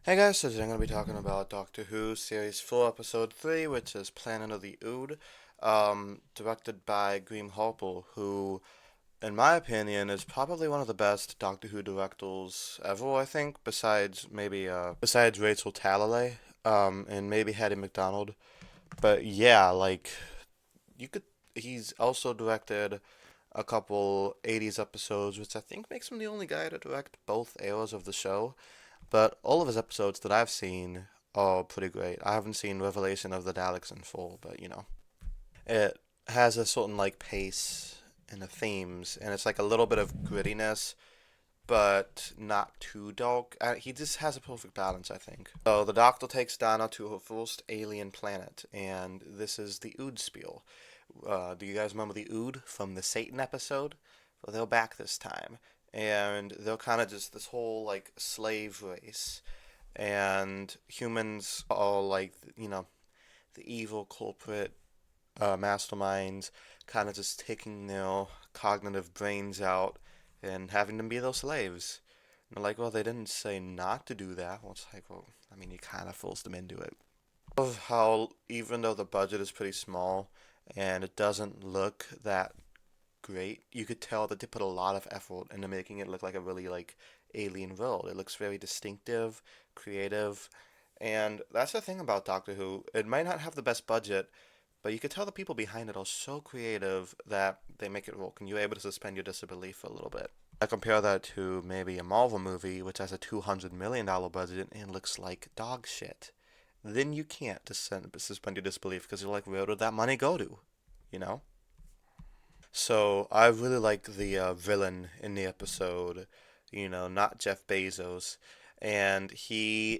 Hey guys, so today I'm going to be talking about Doctor Who Series 4, Episode 3, which is Planet of the Ood, directed by Graham Harper, who, in my opinion, is probably one of the best Doctor Who directors ever, I think, besides Rachel Talalay, and maybe Hattie MacDonald. But yeah, you could, he's also directed a couple 80s episodes, which I think makes him the only guy to direct both eras of the show. But all of his episodes that I've seen are pretty great. I haven't seen Revelation of the Daleks in full, but it has a certain pace and the themes, and it's like a little bit of grittiness, but not too dark. He just has a perfect balance, I think. So the Doctor takes Donna to her first alien planet, and this is the Ood spiel. Do you guys remember the Ood from the Satan episode? Well, they're back this time, and they're kind of just this whole slave race, and humans are the evil culprit masterminds, kind of just taking their cognitive brains out and having them be their slaves. And they're like, well, they didn't say not to do that. Well, it's like, well, I mean, you kind of forced them into it. Of how even though the budget is pretty small and it doesn't look that great, you could tell that they put a lot of effort into making it look like a really alien world. It looks very distinctive, creative, and that's the thing about Doctor Who. It might not have the best budget, but you could tell the people behind it are so creative that they make it work, and you're able to suspend your disbelief for a little bit. I compare that to maybe a Marvel movie, which has a $200 million budget and looks like dog shit. Then you can't suspend your disbelief because you're like, where did that money go to? You know? So I really like the villain in the episode, not Jeff Bezos. And I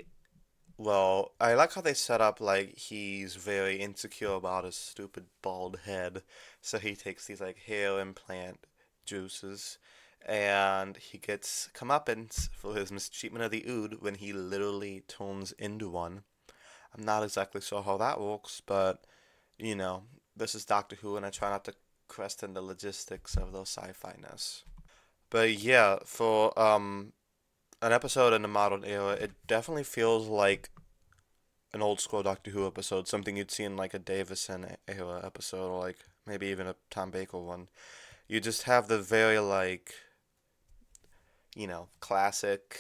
like how they set up he's very insecure about his stupid bald head. So he takes these hair implant juices and he gets comeuppance for his mistreatment of the Ood when he literally turns into one. I'm not exactly sure how that works, but you know, this is Doctor Who, and I try not to question the logistics of those sci-fi-ness. But yeah, for an episode in the modern era, it definitely feels like an old school Doctor Who episode, something you'd see in a Davison era episode, or maybe even a Tom Baker one. You just have the very classic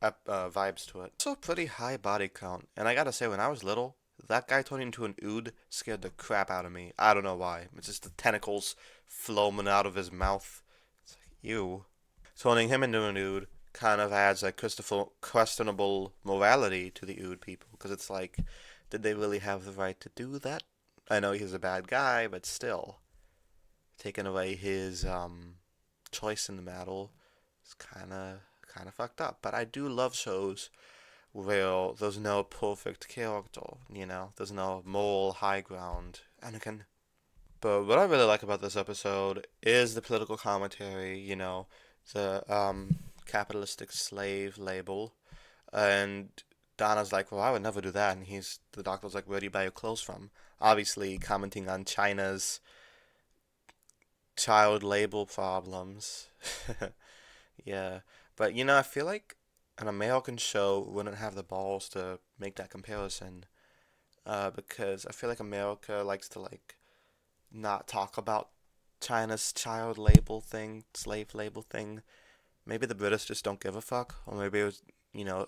vibes to it. Also, a pretty high body count, and I gotta say, when I was little, that guy turning into an ood scared the crap out of me. I don't know why. It's just the tentacles flowing out of his mouth. It's like, ew. Turning him into an ood kind of adds questionable morality to the ood people, because it's like, did they really have the right to do that? I know he's a bad guy, but still, taking away his choice in the matter is kind of fucked up. But I do love shows where there's no perfect character, there's no moral high ground. Anakin. But what I really like about this episode is the political commentary, the capitalistic slave label. And Donna's like, well, I would never do that. And the doctor's like, where do you buy your clothes from? Obviously, commenting on China's child label problems. Yeah. But, I feel like an American show wouldn't have the balls to make that comparison. Because I feel like America likes to, not talk about China's child label thing, slave label thing. Maybe the British just don't give a fuck. Or maybe it was,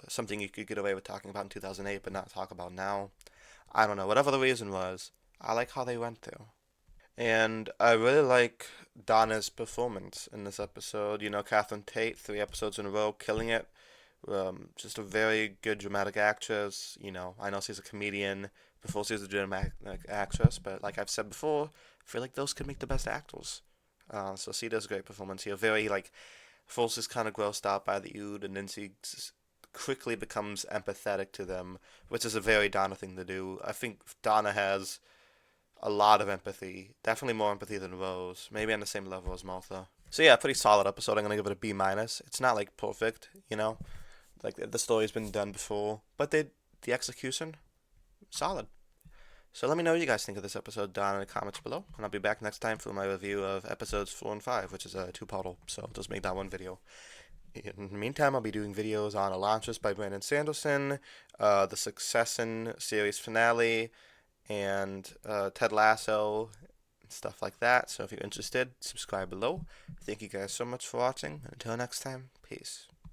something you could get away with talking about in 2008 but not talk about now. I don't know. Whatever the reason was, I like how they went through. And I really like Donna's performance in this episode. Catherine Tate, 3 episodes in a row, killing it. Just a very good dramatic actress. I know she's a comedian before she was a dramatic actress, but like I've said before, I feel like those could make the best actors. So she does a great performance here. Very first is kind of grossed out by the Ood, and then she quickly becomes empathetic to them, which is a very Donna thing to do. I think Donna has a lot of empathy, definitely more empathy than Rose, maybe on the same level as Martha. So yeah, pretty solid episode. I'm gonna give it a B minus. It's not perfect, like the story's been done before, but the execution solid. So let me know what you guys think of this episode down in the comments below, and I'll be back next time for my review of episodes 4 and 5, which is a two-parter. So just make that one video. In the meantime, I'll be doing videos on Elantris by Brandon Sanderson, the Succession series finale, and Ted Lasso, and stuff like that. So if you're interested, subscribe below. Thank you guys so much for watching. Until next time, peace.